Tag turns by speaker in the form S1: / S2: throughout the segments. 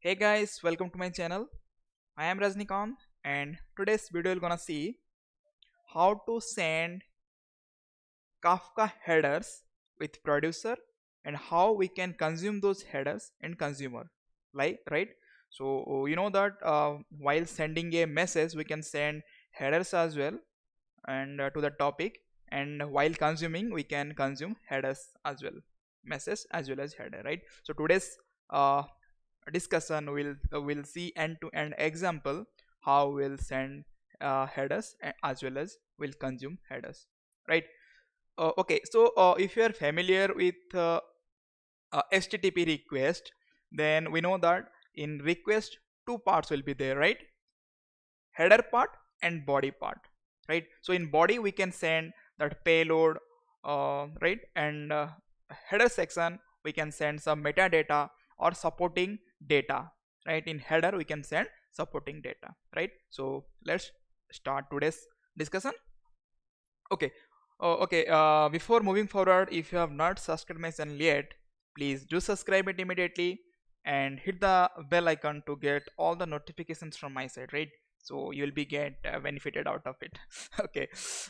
S1: Hey guys, welcome to my channel. I am Rajnikant and today's video we're gonna see how to send Kafka headers with producer and how we can consume those headers in consumer. Like right? So you know that while sending a message we can send headers as well and to the topic, and while consuming we can consume headers as well, message as well as header, right? So today's uh, discussion will see end to end example how we'll send headers as well as will consume headers, right? Okay, so if you are familiar with http request, then we know that in request two parts will be there, right? Header part and body part, right? So in body we can send that payload, right? And header section we can send some metadata or supporting data, right? In header we can send supporting data, right? So let's start today's discussion. Okay. Before moving forward, if you have not subscribed my channel yet, please do subscribe it immediately and hit the bell icon to get all the notifications from my side, right? So you will be get benefited out of it. Okay,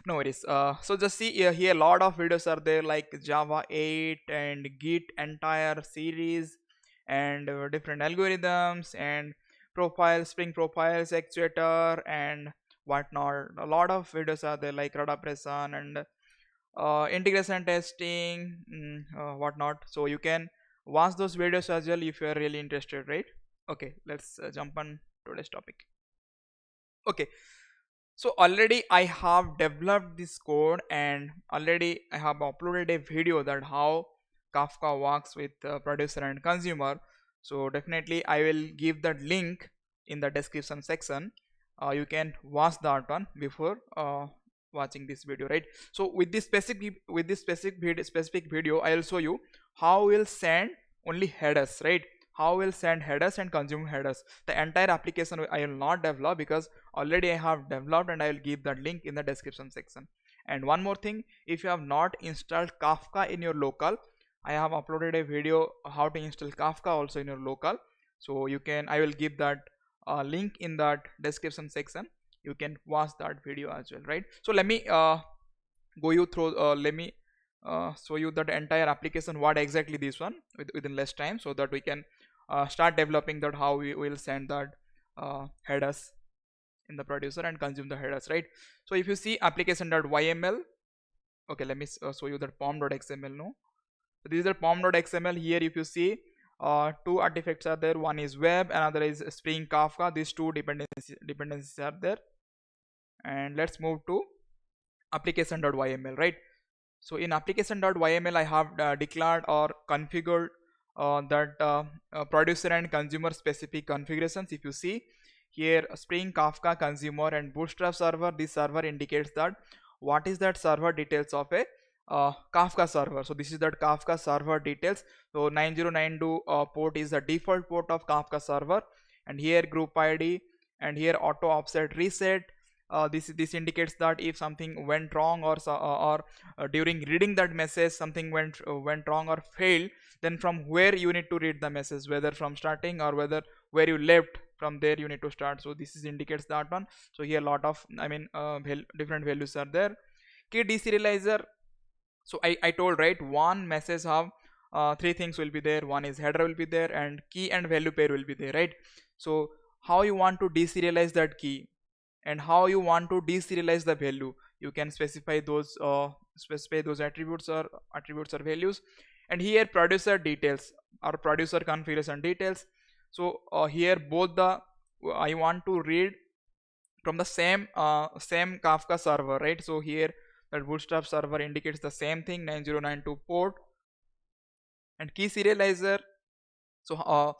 S1: no worries. So just see here a lot of videos are there like Java 8 and Git entire series and different algorithms and profiles, Spring profiles, actuator and whatnot. A lot of videos are there like Radapressan and integration testing, whatnot. So you can watch those videos as well if you are really interested, right? Okay, let's jump on today's topic. Okay, so already I have developed this code and already I have uploaded a video that how Kafka works with producer and consumer. So definitely I will give that link in the description section. You can watch that one before watching this video, right? So with this specific video I will show you how we'll send only headers, right? How we'll send headers and consume headers. The entire application I will not develop because already I have developed and I will give that link in the description section. And one more thing, if you have not installed Kafka in your local, I have uploaded a video how to install Kafka also in your local. So you can, I will give that link in that description section. You can watch that video as well, right? So let me go you through let me show you that entire application what exactly this one within less time, so that we can start developing that how we will send that headers in the producer and consume the headers, right? So if you see application.yml, okay, let me show you that pom.xml. No, so this is the pom.xml. Here if you see two artifacts are there, one is web, another is Spring Kafka. These two dependencies are there. And let's move to application.yml, right? So in application.yml I have declared or configured that producer and consumer specific configurations. If you see here, Spring Kafka consumer and Bootstrap server, this server indicates that what is that server details of a Kafka server. So this is that Kafka server details. So 9092 port is the default port of Kafka server, and here group ID and here auto offset reset. This indicates that if something went wrong or during reading that message something went wrong or failed, then from where you need to read the message, whether from starting or whether where you left, from there you need to start. So this is indicates that one. So here a lot of different values are there. Key deserializer. So I told, right, one message have three things will be there. One is header will be there and key and value pair will be there, right? So how you want to deserialize that key and how you want to deserialize the value, you can specify those attributes or values. And here producer details or producer configuration details. So here both the I want to read from the same Kafka server, right? So here that Bootstrap server indicates the same thing, 9092 port. And key serializer. So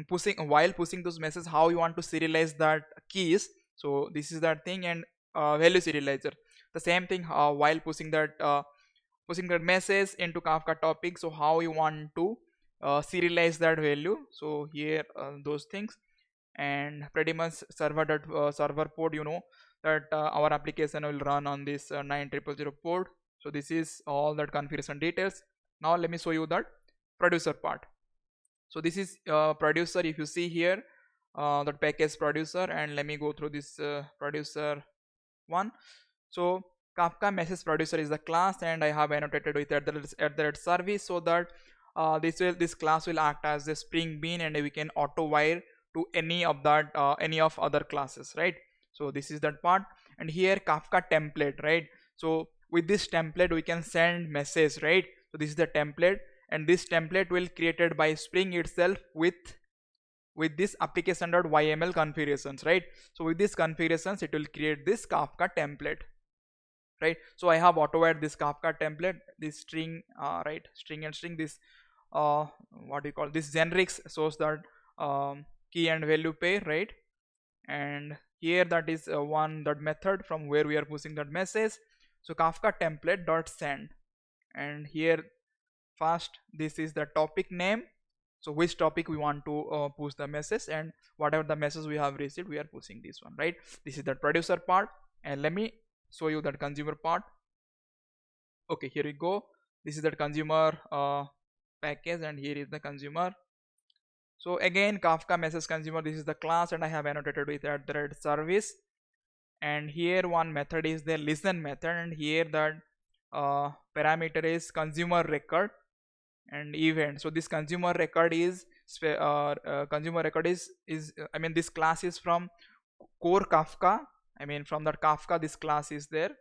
S1: pushing while pushing those messages, how you want to serialize that keys. So this is that thing. And value serializer, the same thing, while pushing that message into Kafka topic. So how you want to serialize that value. So here those things. And pretty much server port, you know that our application will run on this 9000 port. So this is all that configuration details. Now let me show you that producer part. So this is producer. If you see here, the package producer, and let me go through this producer one. So Kafka message producer is the class, and I have annotated with at the service, so that this class will act as a Spring Bean, and we can auto wire to any of other classes, right? So this is that part. And here Kafka template, right? So with this template we can send message, right? So this is the template, and this template will created by Spring itself with this application.yml configurations, right? So with these configurations it will create this Kafka template, right? So I have auto-wired this Kafka template, this string, right, string and string, this what do you call this, generics, shows that key and value pair, right? And here that is one that method from where we are pushing that message. So Kafka template dot send, and here first this is the topic name, so which topic we want to push the message, and whatever the message we have received we are pushing this one, right? This is the producer part, and let me show you that consumer part. Okay, here we go. This is the consumer package, and here is the consumer. So again, Kafka message consumer, this is the class, and I have annotated with at the red service. And here one method is the listen method, and here that parameter is consumer record and event. So this consumer record is I mean, this class is from core Kafka. I mean, from that Kafka this class is there.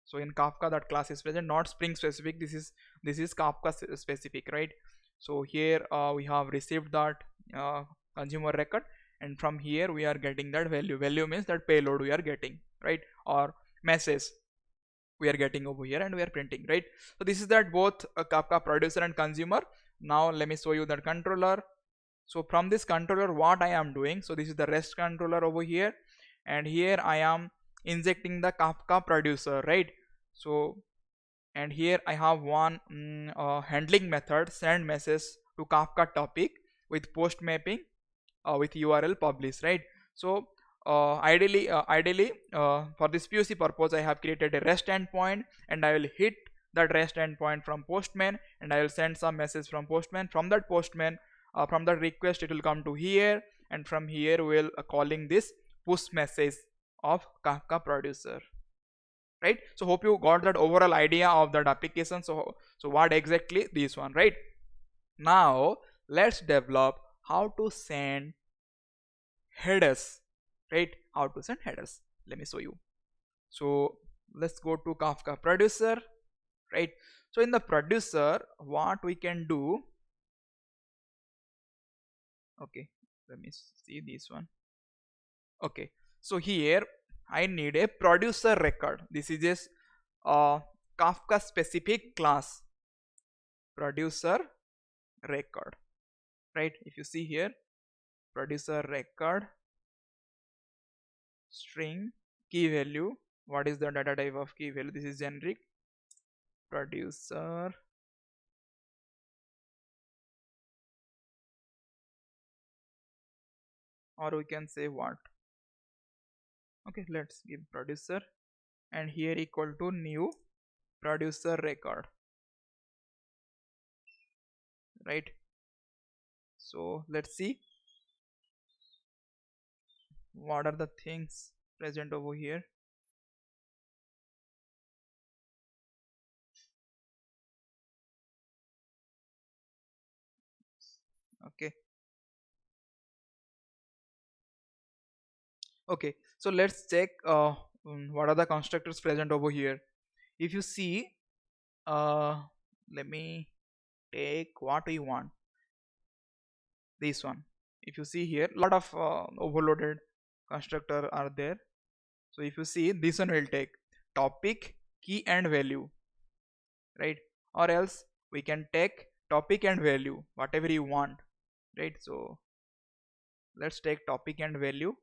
S1: So in Kafka that class is present, not Spring specific. This is Kafka specific, right? So here we have received that consumer record, and from here we are getting that value. Value means that payload we are getting, right? Or message we are getting over here, and we are printing, right? So this is that both Kafka producer and consumer. Now let me show you that controller. So from this controller what I am doing, so this is the REST controller over here, and here I am injecting the Kafka producer, right? So, and here I have one handling method, send message to Kafka topic with post mapping with URL publish, right? So ideally for this POC purpose I have created a REST endpoint, and I will hit that REST endpoint from Postman, and I will send some message from Postman. From that Postman, from that request it will come to here, and from here we will calling this push message of Kafka producer, right? So hope you got that overall idea of that application. So what exactly this one, right? Now let's develop how to send headers, right? How to send headers, let me show you. So let's go to Kafka producer, right? So in the producer what we can do, okay, let me see this one. Okay, so here I need a producer record. This is just a Kafka specific class, producer record, right? If you see here, producer record string key value, what is the data type of key value? This is generic producer, or we can say what, okay, let's give producer, and here equal to new producer record, right? So let's see what are the things present over here. Okay, okay, so let's check what are the constructors present over here. If you see, let me take what we want, this one. If you see here, a lot of overloaded constructor are there. So if you see, this one will take topic, key and value, right? Or else we can take topic and value, whatever you want, right? So let's take topic and value,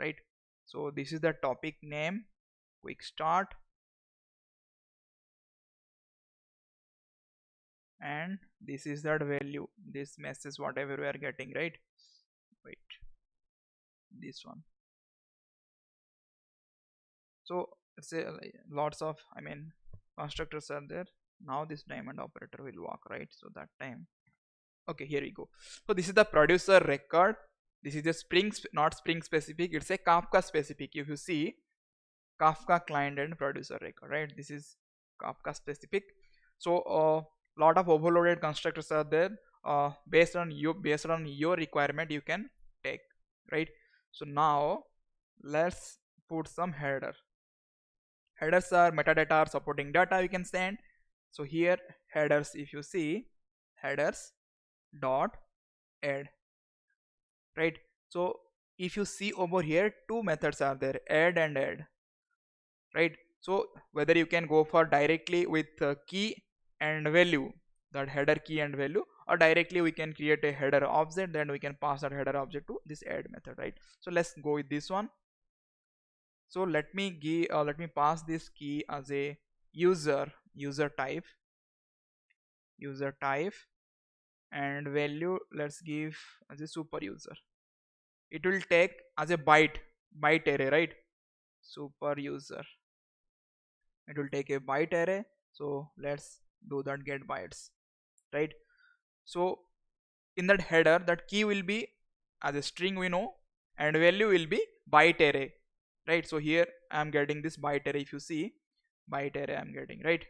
S1: right? So this is the topic name, quick start, and this is that value, this message whatever we are getting, right? Wait, this one. So let's say lots of, I mean, constructors are there. Now this diamond operator will work, right? So that time, okay, here we go. So this is the producer record. This is a not Spring specific, it's a Kafka specific. If you see Kafka client and producer record, right? This is Kafka specific. So lot of overloaded constructors are there. Based on your requirement you can take, right? So now let's put some headers are metadata or supporting data you can send. So here headers, if you see headers dot add, right? So if you see over here, two methods are there, add and add, right? So whether you can go for directly with key and value, that header key and value, or directly we can create a header object, then we can pass that header object to this add method, right? So let's go with this one. So let me pass this key as a user type, and value let's give as a super user. It will take as a byte array, right? Super user, it will take a byte array. So let's do that, get bytes, right? So in that header, that key will be as a string, we know, and value will be byte array, right? So here I am getting this byte array. If you see byte array I am getting, right?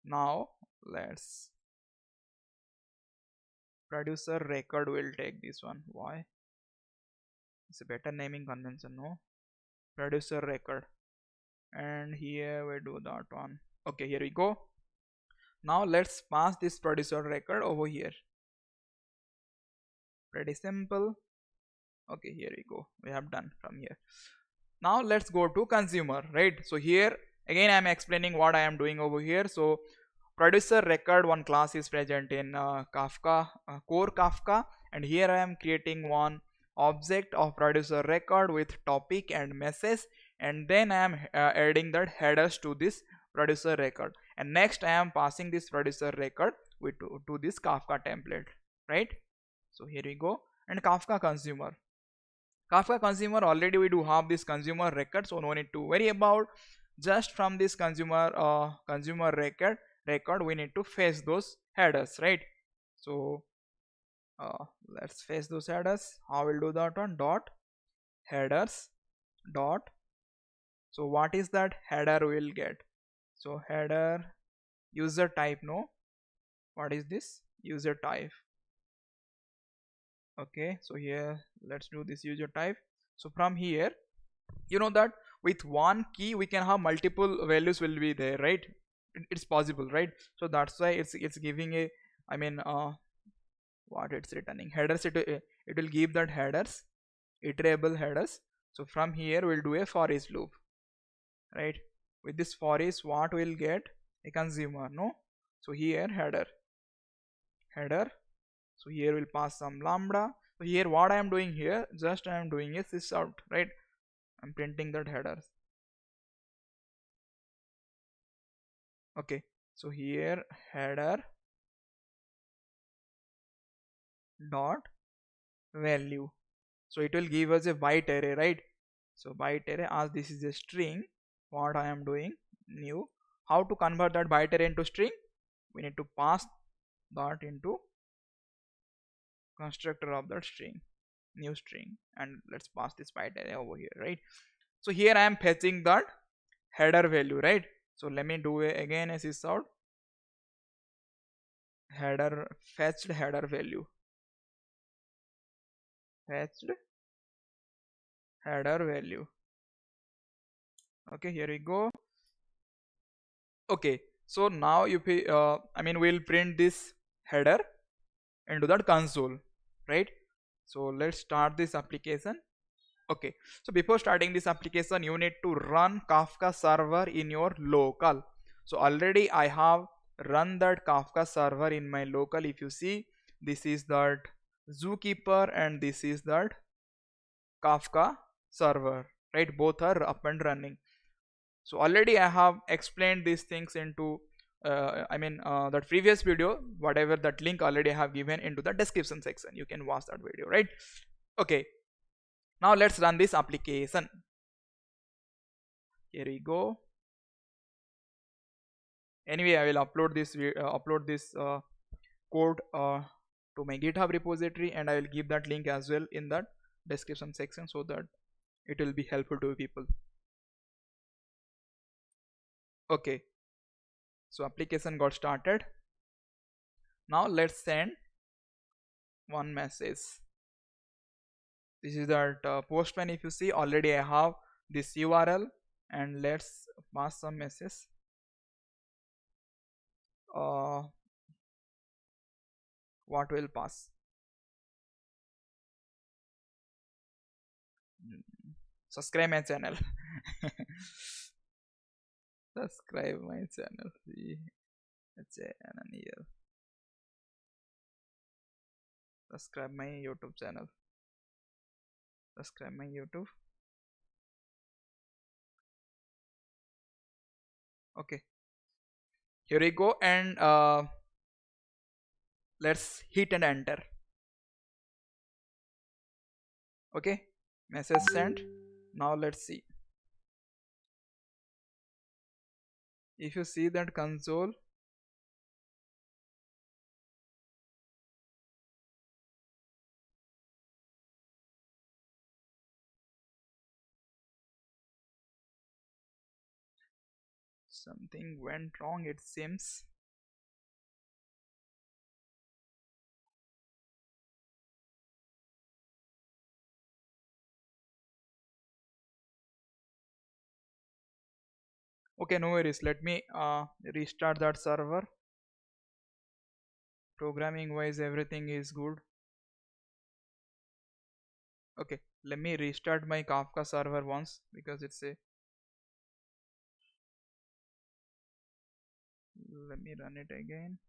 S1: Now let's producer record will take this one. Why? It's a better naming convention, no? Producer record, and here we do that one. Okay, here we go. Now let's pass this producer record over here. Pretty simple. Okay, here we go, we have done from here. Now let's go to consumer, right? So here again I am explaining what I am doing over here. So producer record one class is present in Kafka, core Kafka, and here I am creating one object of producer record with topic and message, and then I am adding that headers to this producer record, and next I am passing this producer record to this Kafka template, right? So here we go. And Kafka consumer already we do have this consumer record, so no need to worry about. Just from this consumer record we need to fetch those headers, right? So let's fetch those headers. How will do that one? Dot headers dot, so what is that header will get? So header user type, no, what is this user type? Okay, so here let's do this user type. So from here, you know that with one key we can have multiple values will be there, right? It's possible, right? So that's why it's giving a, I mean what it's returning headers. It will give that headers, iterable headers. So from here we'll do a for each loop, right? With this for each, what will get? A consumer, no? So here header, so here we'll pass some lambda. So here what I am doing here, just I am doing is this out, right? I'm printing that headers. Okay, so here header dot value, so it will give us a byte array, right? So byte array, as this is a string, what I am doing, new, how to convert that byte array into string? We need to pass that into constructor of that string, new string, and let's pass this byte array over here, right? So here I am fetching that header value, right? So let me do again a sysout header, fetched header value, fetched header value. Okay, here we go. Okay, so now you I mean we'll print this header into that console, right? So let's start this application. Okay, so before starting this application you need to run Kafka server in your local. So already I have run that Kafka server in my local. If you see, this is that Zookeeper and this is that Kafka server, right? Both are up and running. So already I have explained these things into that previous video, whatever that link already I have given into the description section, you can watch that video, right? Okay, now let's run this application. Here we go. Anyway, I will upload this code to my GitHub repository, and I will give that link as well in that description section so that it will be helpful to people. Okay, so application got started. Now let's send one message. This is that Postman. If you see, already I have this URL, and let's pass some message. uh, what will pass? Subscribe my channel. Subscribe my channel. See, channel here. Subscribe my YouTube channel. Subscribe my YouTube. Okay, here we go, and let's hit and enter. Okay, message sent. Now let's see. If you see that console, something went wrong, it seems. Okay, no worries. Let me restart that server. Programming wise, everything is good. Okay, let me restart my Kafka server once because it's a. Let me run it again.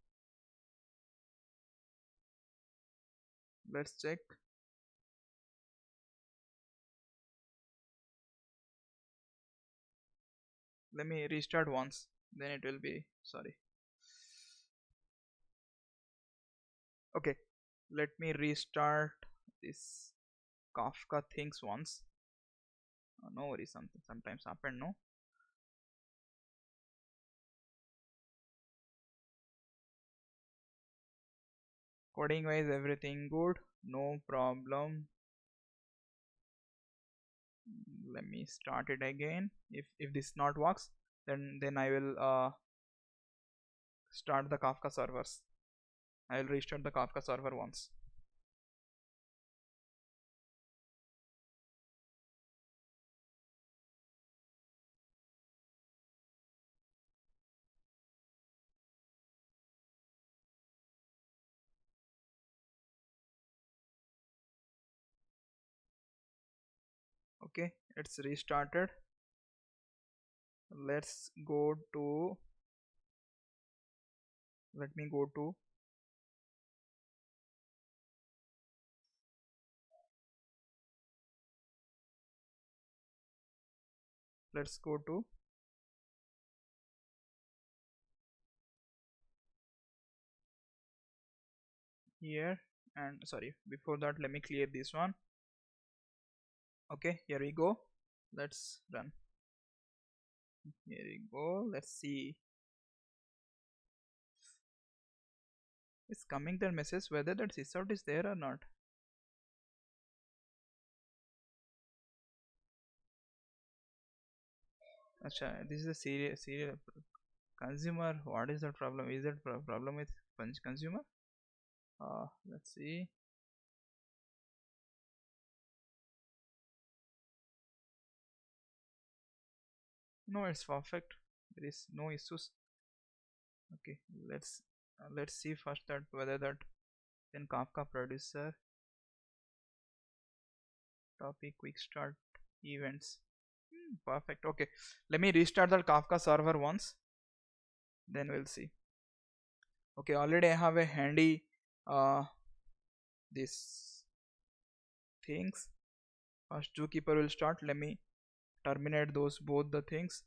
S1: Let's check. Let me restart once, then it will be. Sorry. Okay, let me restart this Kafka things once. No worries, something sometimes happen, no. Coding wise, everything good, no problem. Let me start it again. If this not works, then I will start the Kafka servers. I will restart the Kafka server once. Okay, it's restarted. Let's go to. Let me go to. Let's go to. Here, and sorry, before that let me clear this one. Okay, here we go. Let's run. Here we go. Let's see. It's coming the message whether that sysout is there or not. Acha, this is a serial consumer. What is the problem? Is that problem with consumer? Let's see. No, it's perfect. There is no issues. Okay, let's see first that whether that then Kafka producer topic quick start events. Perfect. Okay, let me restart the Kafka server once, then we'll see. Okay, already I have a handy this things. First zookeeper will start. Let me terminate those both the things.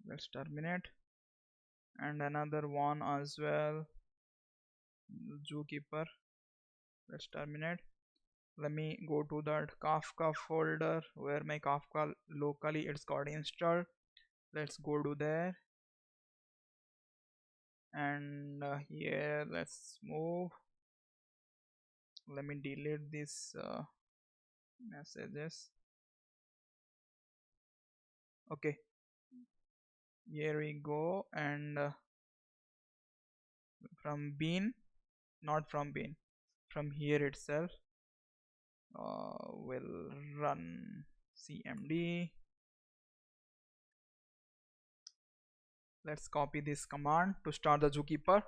S1: Let's terminate, and another one as well. Zookeeper. Let's terminate. Let me go to that Kafka folder where my Kafka locally it's got installed. Let's go to there, and here let's move. Let me delete these messages. Okay, here we go, and from bean, not from bean, from here itself we'll run cmd. Let's copy this command to start the Zookeeper.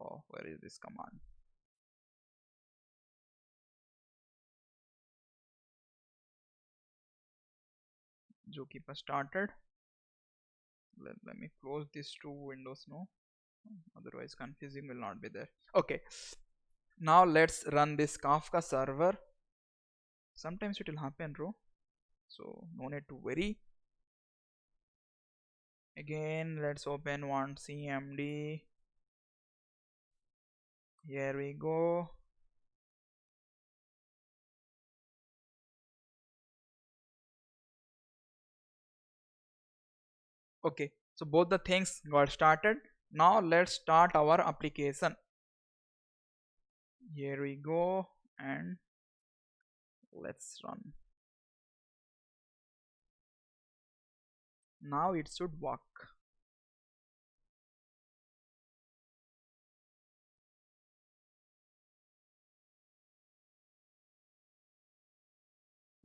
S1: Oh, where is this command? Zookeeper started. Let me close these two windows now, otherwise confusing will not be there. Okay, now let's run this Kafka server. Sometimes it will happen, bro, so no need to worry. Again, let's open one cmd. Here we go. Okay, so both the things got started. Now let's start our application. Here we go, and let's run. Now it should work.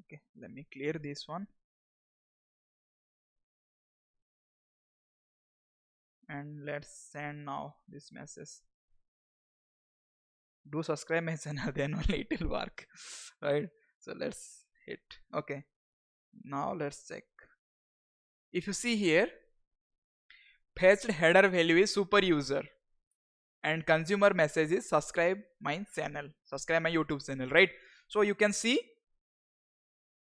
S1: Okay, let me clear this one, and let's send now this message. Do subscribe my channel, then only it will work, right? So let's hit. Okay, now let's check. If you see here, fetched header value is super user, and consumer message is subscribe my channel, subscribe my YouTube channel, right? So you can see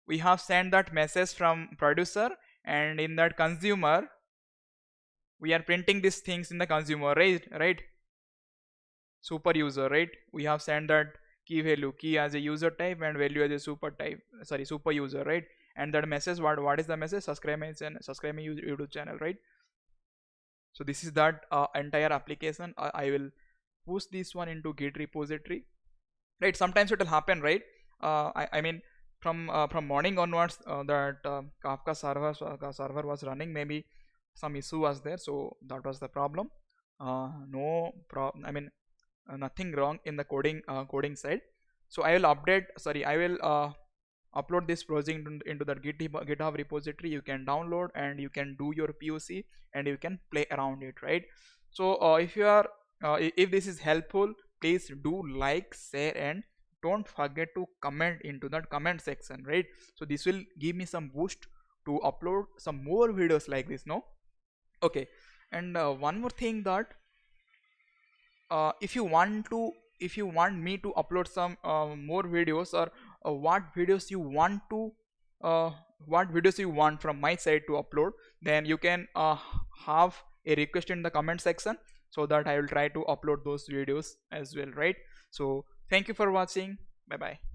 S1: we have sent that message from producer, and in that consumer we are printing these things in the consumer, right? Super user, right? We have sent that key value, key as a user type and value as a super user, right? And that message, what is the message? Subscribe my channel, subscribe my YouTube channel, right? So this is that entire application. I will push this one into Git repository, right? Sometimes it will happen, right? I mean from morning onwards that Kafka server was running, maybe some issue was there, so that was the problem. No problem, I mean nothing wrong in the coding side. So I will upload this project into the GitHub repository. You can download and you can do your POC and you can play around it, right? So if you are if this is helpful, please do like, share, and don't forget to comment into that comment section, right? So this will give me some boost to upload some more videos like this, no? Okay, and one more thing, that if you want me to upload some more videos, or what videos you want to what videos you want from my side to upload, then you can have a request in the comment section, so that I will try to upload those videos as well, right? So thank you for watching. Bye bye.